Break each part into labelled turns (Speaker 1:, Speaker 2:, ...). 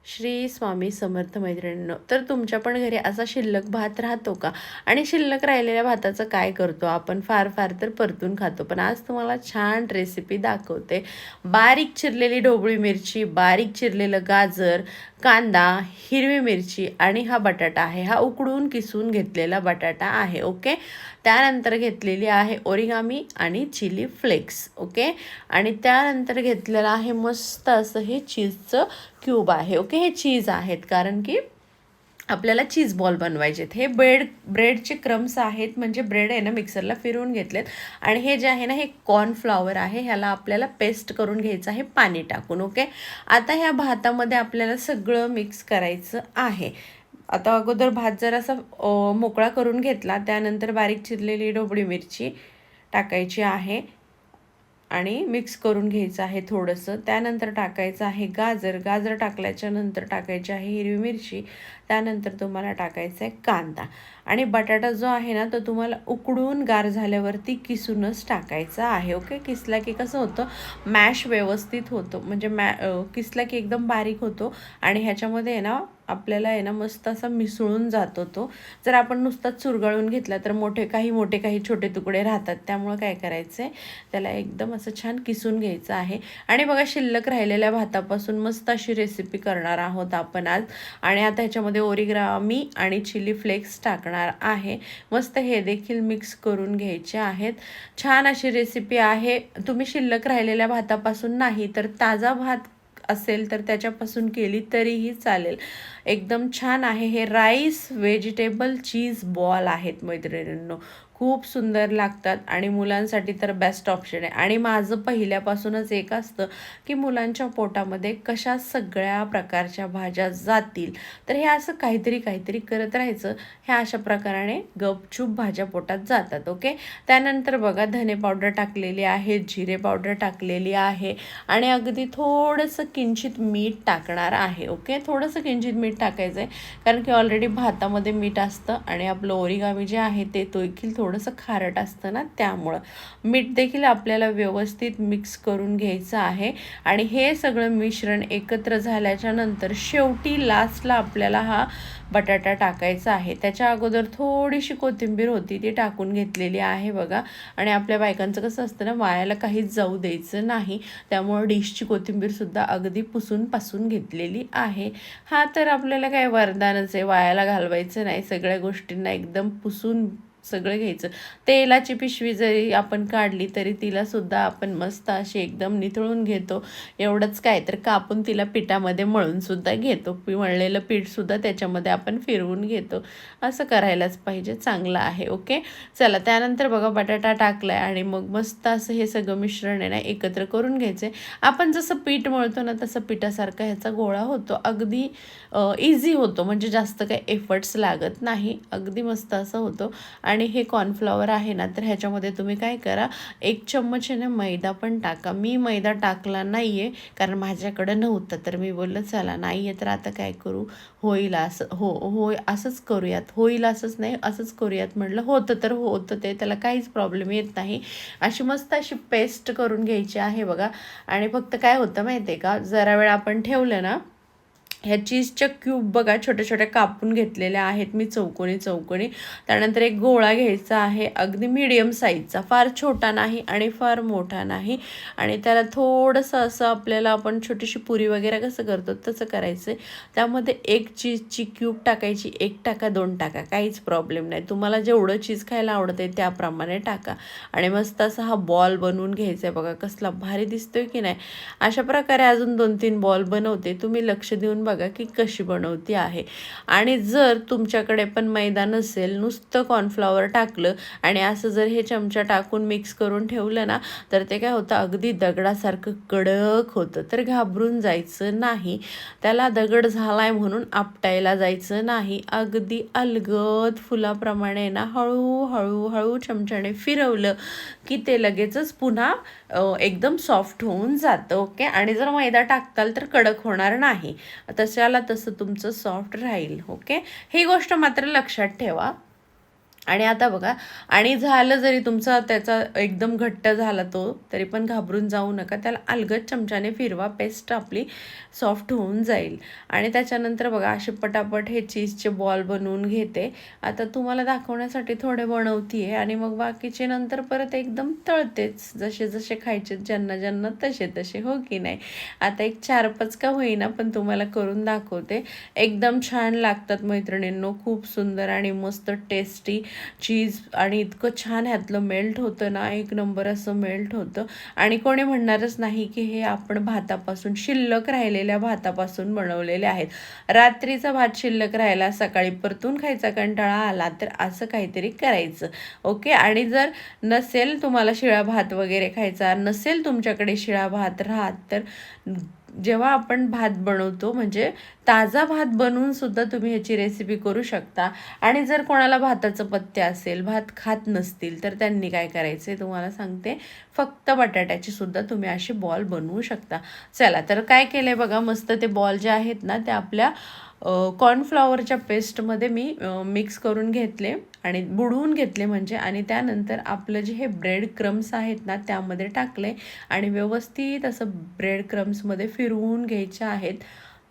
Speaker 1: श्री स्वामी समर्थ मैत्रिणींनो, तर तुमच्या पण घरी असा शिल्लक भात राहतो का? आणि शिल्लक राहिलेल्या भाताचं काय करतो आपण? फार फार तर परतून खातो. पण आज तुम्हाला छान रेसिपी दाखवते. बारीक चिरलेली ढोबळी मिरची, बारीक चिरलेलं गाजर, कांदा, हिरवी मिरची आणि हा बटाटा आहे. हा उकडून किसून घेतलेला बटाटा आहे. ओके. त्यानंतर घेतलेली आहे ओरिगामी आणि चिली फ्लेक्स. ओके. आणि त्यानंतर घेतलेलं आहे मस्त असं हे चीजचं क्यूब आहे. ओके. हे चीज आहेत कारण की आपल्याला चीज बॉल बनवायचे. हे ब्रेडचे क्रम्स आहेत, म्हणजे ब्रेड आहे ना मिक्सरला फिरवून घेतलेत. आणि हे जे आहे ना हे कॉर्नफ्लॉवर आहे, ह्याला आपल्याला पेस्ट करून घ्यायचं आहे पाणी टाकून. ओके. आता ह्या भातामध्ये आपल्याला सगळं मिक्स करायचं आहे. आता अगोदर भात जरासा मोकळा करून घेतला, त्यानंतर बारीक चिरलेली ढोबळी मिरची टाकायची आहे आणि मिक्स करून घ्यायचं आहे थोडंसं. त्यानंतर टाकायचं आहे गाजर टाकल्याच्या नंतर टाकायची आहे हिरवी मिरची. त्यानंतर तुम्हाला टाकायचा आहे कांदा. आणि बटाटा जो आहे ना तो तुम्हाला उकडून गार झाल्यावरती किसूनच टाकायचा आहे. ओके. किसला की कसं होतं, मॅश व्यवस्थित होतो, म्हणजे किसला की एकदम बारीक होतो आणि ह्याच्यामध्ये आहे ना आपल्याला आहे ना मस्त असा मिसळून जातो तो. जर आपण नुसताच चुरगळून घेतला तर मोठे काही छोटे तुकडे राहतात. त्यामुळं काय करायचं आहे, त्याला एकदम असं छान किसून घ्यायचं आहे. आणि बघा, शिल्लक राहिलेल्या भातापासून मस्त अशी रेसिपी करणार आहोत आपण आज. आणि आता ह्याच्यामध्ये ओरिगामी आणि चिली फ्लेक्स टाकणार आहे. मस्त हे देखील मिक्स करून घ्यायचे आहेत. छान अशी रेसिपी आहे. तुम्ही शिल्लक राहिलेल्या भातापासून नाही तर ताजा भात असेल तर त्याच्यापासून केली तरीही चालेल. एकदम छान आहे. हे राईस व्हेजिटेबल चीज बॉल आहेत मैत्रिणींनो. खूप सुंदर लागतात आणि मुलांसाठी तर बेस्ट ऑप्शन आहे. आणि माझं पहिल्यापासूनच एक असतं की मुलांच्या पोटामध्ये कशा सगळ्या प्रकारच्या भाज्या जातील, तर हे असं काहीतरी करत राहायचं. ह्या अशा प्रकाराने गपचूप भाज्या पोटात जातात. ओके. त्यानंतर बघा, धने पावडर टाकलेली आहे, जिरे पावडर टाकलेली आहे आणि अगदी थोडंसं किंचित मीठ टाकणार आहे. ओके. थोडंसं किंचित मीठ टाकायचं आहे कारण की ऑलरेडी भातामध्ये मीठ असतं आणि आपलं ओरिगामी जे आहे ते देखील थोडंसं खारट असतं ना, त्यामुळं मीठ देखील आपल्याला व्यवस्थित मिक्स करून घ्यायचं आहे. आणि हे सगळं मिश्रण एकत्र झाल्याच्या नंतर शेवटी लास्टला आपल्याला हा बटाटा टाकायचा आहे. त्याच्या अगोदर थोडीशी कोथिंबीर होती ती टाकून घेतलेली आहे बघा. आणि आपल्या बायकांचं कसं असतं ना, वायाला काहीच जाऊ द्यायचं नाही, त्यामुळं डिशची कोथिंबीरसुद्धा अगदी पुसून घेतलेली आहे. हा तर आपल्याला काय वरदानच आहे, वायाला घालवायचं नाही, सगळ्या गोष्टींना एकदम पुसून सगळं घ्यायचं. तेलाची पिशवी जरी आपण काढली तरी तिलासुद्धा आपण मस्त अशी एकदम निथळून घेतो. एवढंच काय तर कापून तिला पिठामध्ये मळूनसुद्धा घेतो. मळलेलं पीठसुद्धा त्याच्यामध्ये आपण फिरवून घेतो. असं करायलाच पाहिजे, चांगलं आहे. ओके. चला, त्यानंतर बघा बटाटा टाकला आहे आणि मग मस्त असं हे सगळं मिश्रण आहे ना एकत्र करून घ्यायचं आहे. आपण जसं पीठ मळतो ना तसं पिठासारखा ह्याचा गोळा होतो. अगदी इझी होतो, म्हणजे जास्त काही एफर्ट्स लागत नाही, अगदी मस्त असं होतो. आणि हे कॉर्नफ्लॉवर आहे ना, तर ह्याच्यामध्ये तुम्ही काय करा, 1 चम्मच आहे ना मैदा पण टाका. मी मैदा टाकला नाही आहे कारण माझ्याकडं नव्हतं, तर मी बोललं चला नाही आहे तर आता काय करू, होईल असं, होय असंच करूयात, होईल असंच नाही असंच करूयात म्हटलं. होतं तर होतं ते, त्याला काहीच प्रॉब्लेम येत नाही. अशी मस्त अशी पेस्ट करून घ्यायची आहे बघा. आणि फक्त काय होतं माहिती आहे का, जरा वेळ आपण ठेवलं ना, ह्या चीजच्या क्यूब बघा छोट्या कापून घेतलेल्या आहेत मी चौकोनी. त्यानंतर एक गोळा घ्यायचा आहे अगदी मीडियम साईजचा, फार छोटा नाही आणि फार मोठा नाही. आणि त्याला थोडंसं असं आपल्याला आपण छोटीशी पुरी वगैरे कसं करतो तसं करायचं आहे. त्यामध्ये एक चीजची क्यूब टाकायची, 1 टाका 2 टाका, काहीच प्रॉब्लेम नाही. तुम्हाला जेवढं चीज खायला आवडतं आहे त्याप्रमाणे टाका. आणि मस्त असा हा बॉल बनवून घ्यायचा आहे बघा. कसला भारी दिसतोय की नाही. अशा प्रकारे अजून 2-3 बॉल बनवते. तुम्ही लक्ष देऊन बघा की कशी बनवती आहे. आणि जर तुमच्याकडे पण मैदा नसेल, नुसतं कॉर्नफ्लॉवर टाकलं आणि असं जर हे चमचा टाकून मिक्स करून ठेवलं ना, तर ते काय होतं, अगदी दगडासारखं कडक होतं. तर घाबरून जायचं नाही, त्याला दगड झालाय म्हणून आपटायला जायचं नाही. अगदी अलगद फुलाप्रमाणे ना हळू चमच्याने फिरवलं की ते लगेचच पुन्हा एकदम सॉफ्ट होऊन जातं. ओके. आणि जर मैदा टाकताल तर कडक होणार नाही, तशाला तसं तुमचं सॉफ्ट राहील. ओके. ही गोष्ट मात्र लक्षात ठेवा. आणि आता बघा, आणि झालं जरी तुमचा त्याचा एकदम घट्ट झाला तो, तरी पण घाबरून जाऊ नका. त्याला अलगद चमच्याने फिरवा, पेस्ट आपली सॉफ्ट होऊन जाईल. आणि त्याच्यानंतर बघा असे पटापट हे चीजचे बॉल बनवून घेते. आता तुम्हाला दाखवण्यासाठी थोडे बनवते आहे आणि मग बाकीचे नंतर परत एकदम तळतेच, जसे जसे खायचे ज्यांना ज्यांना तसे तसे, हो की नाही. आता एक 4-5 का होईना पण तुम्हाला करून दाखवते. एकदम छान लागतात मैत्रिणींनो, खूप सुंदर आणि मस्त टेस्टी चीज, आणि इतकं छान ह्यातलं मेल्ट होतं ना, एक नंबर असं मेल्ट होतं. आणि कोणी म्हणणारच नाही की हे आपण भातापासून, शिल्लक राहिलेल्या भातापासून बनवलेले आहेत. रात्रीचा भात शिल्लक राहिला, सकाळी परतून खायचा कंटाळा आला तर असं काहीतरी करायचं. ओके. आणि जर नसेल तुम्हाला शिळा भात वगैरे खायचा, नसेल तुमच्याकडे शिळा भात राहत, तर जेव्हा आपण भात बनवतो म्हणजे ताजा भात बनवून सुद्धा तुम्ही ह्याची रेसिपी करू शकता. आणि जर कोणाला भाताचं पथ्य असेल, भात खात नसतील, तर त्यांनी काय करायचं आहे तुम्हाला सांगते. फक्त बटाट्याची सुद्धा तुम्ही अशी बॉल बनवू शकता. चला, तर काय केलं आहे बघा, मस्त ते बॉल जे आहेत ना ते आपल्या कॉर्नफ्लॉवरच्या पेस्टमध्ये मी मिक्स करून घेतले आणि बुडवून घेतले म्हणजे, आणि त्यानंतर आपलं जे हे ब्रेड क्रम्स आहेत ना त्यामध्ये टाकले आणि व्यवस्थित असं ब्रेड क्रम्समध्ये फिरवून घ्यायचे आहेत,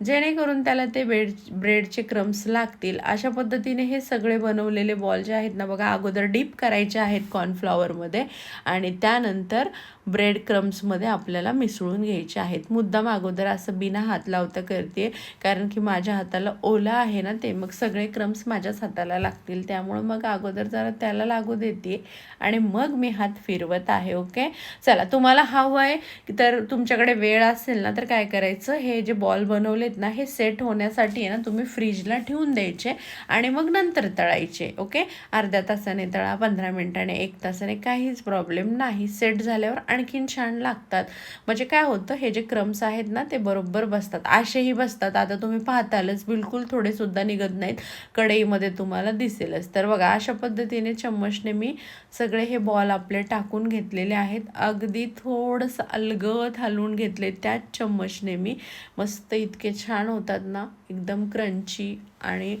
Speaker 1: जेणेकरून त्याला ते ब्रेडचे क्रम्स लागतील. अशा पद्धतीने हे सगळे बनवलेले बॉल जे आहेत ना बघा, अगोदर डीप करायचे आहेत कॉर्नफ्लॉवरमध्ये आणि त्यानंतर ब्रेड क्रम्समध्ये आपल्याला मिसळून घ्यायचे आहेत. मुद्दाम अगोदर असं बिना हात लावता करते, कारण की माझ्या हाताला ओला आहे ना ते, मग सगळे क्रम्स माझ्याच हाताला लागतील, त्यामुळं मग अगोदर जरा त्याला लागू देते आणि मग मी हात फिरवत आहे. ओके. चला, तुम्हाला हवं आहे तर तुमच्याकडे वेळ असेल ना तर काय करायचं, हे जे बॉल बनवलेत ना हे सेट होण्यासाठी आहे ना तुम्ही फ्रीजला ठेवून द्यायचे आणि मग नंतर तळायचे. ओके. अर्ध्या तासाने तळा, 15 मिनिटाने, 1 तासाने, काहीच प्रॉब्लेम नाही. सेट झाल्यावर आणखीन छान लागतात. म्हणजे काय होतं, हे जे क्रम्स आहेत ना ते बरोबर बसतात, असेही बसतात. आता तुम्ही पाहतालच, बिलकुल थोडे सुद्धा निघत नाहीत, कढईमध्ये तुम्हाला दिसेलच. तर बघा अशा पद्धतीने चम्मचने मी सगळे हे बॉल आपले टाकून घेतलेले आहेत. अगदी थोडंसं अलगद हलवून घेतले त्याच चम्मचने मी. मस्त इतके छान होतात ना, एकदम क्रंची आणि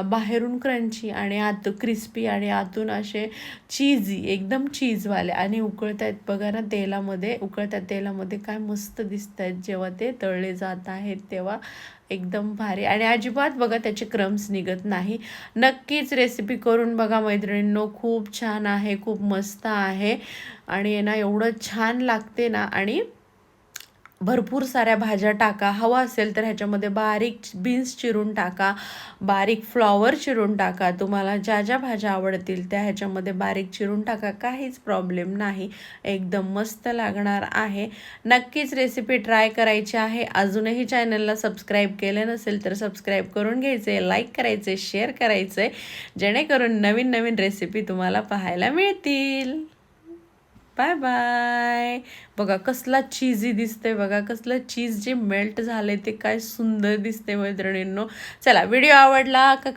Speaker 1: बाहेरून क्रंची आणि आत क्रिस्पी आणि आतून असे चीजी, एकदम चीजवाले, आणि उकळत आहेत बघा ना तेलामध्ये, उकळत्या तेलामध्ये काय मस्त दिसत आहेत जेव्हा ते तळले जात आहेत तेव्हा. एकदम भारी, आणि अजिबात बघा त्याचे क्रम्स निघत नाही. नक्कीच रेसिपी करून बघा मैत्रिणींनो, खूप छान आहे, खूप मस्त आहे आणि ना एवढं छान लागते ना. आणि भरपूर साऱ्या भाज्या टाका, हवा असेल तर ह्याच्यामध्ये बारीक बीन्स चिरून टाका, बारीक फ्लॉवर चिरून टाका, तुम्हाला ज्या ज्या भाज्या आवडतील त्या ह्याच्यामध्ये बारीक चिरून टाका, काहीच प्रॉब्लेम नाही, एकदम मस्त लागणार आहे. नक्कीच रेसिपी ट्राय करायची आहे. अजूनही चॅनलला सबस्क्राईब केले नसेल तर सबस्क्राईब करून घ्यायचे, लाईक करायचे, शेअर करायचे, जेणेकरून नवीन नवीन रेसिपी तुम्हाला पाहायला मिळतील. Bye bye. बघा कसला चीजी दिसते, बघा कसलं चीज जे मेल्ट झाले ते काय सुंदर दिसते मैत्रिणींनो. चला, व्हिडिओ आवडला का